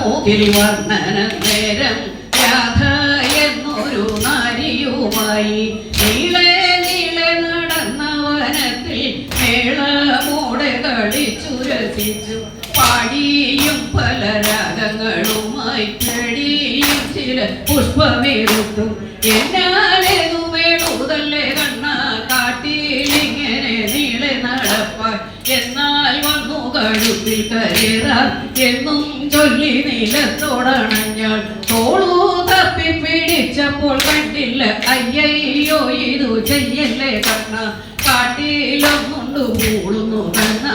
മൂക്കിൽ വർണ്ണന നേരം രാധ എന്നൊരു നാരിയുമായി നീളെ നീളെ നടന്ന വനത്തിൽ മേളമോടെ കളിച്ചു രസിച്ചു പാടിയും പല രാഗങ്ങളുമായി തേടിയും ചില പുഷ്പമെടുത്തു എന്നാലേതുമേടുതല്ലേ കണ്ണ കാട്ടിലിങ്ങനെ നീളെ നടപ്പാൻ എന്നാൽ വന്നു കഴുത്തിൽ കയറാൻ എന്നും ചൊല്ലി നിലത്തോടണഞ്ഞാൽ തോളു തപ്പി പിടിച്ചപ്പോൾ കണ്ടില്ല അയ്യയ്യോ ഇതു ചെയ്യല്ലേ കണ്ണ കാട്ടിലൊന്നുണ്ട് പൂളുന്നു കണ്ണ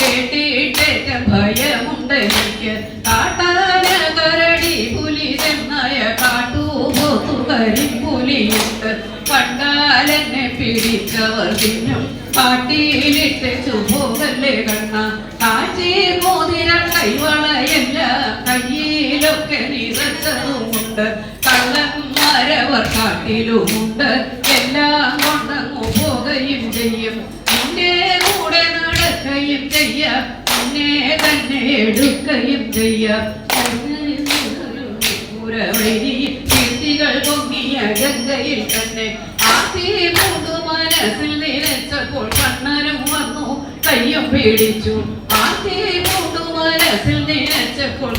കേട്ടിട്ടേറ്റ ഭയമുണ്ട് എനിക്ക് കാട്ടാന കരടി പുലി ചെന്നായ കാട്ടുപോത്തു കരിപ്പുലിയുണ്ട് കണ്ടാലെന്നെ പിടിച്ചവർ തിന്നും കാട്ടിയിലിട്ട് ചുപോകല്ലേ കണ്ണ കാച്ചി മോതിരം കൈവളയല്ല കയ്യിലൊക്കെ നിറച്ചതുമുണ്ട് കള്ളന്മാരവർ കാട്ടിലുമുണ്ട് എല്ലാം കൊണ്ടങ്ങു പോകുകയും ചെയ്യും നിന്റെ കൂടെ നടക്കുകയും ചെയ്യാം നിന്നെ തന്നെ എടുക്കുകയും ചെയ്യാം കീർത്തികൾ പൊങ്ങിയ ഗംഗയിൽ തന്നെ ആത്തി മൂന്നു മനസ്സിൽ നിലച്ചപ്പോൾ കണ്ണനും വന്നു കയ്യും പിടിച്ചു ആത്തി മൂന്നു മനസ്സിൽ നിലച്ചപ്പോൾ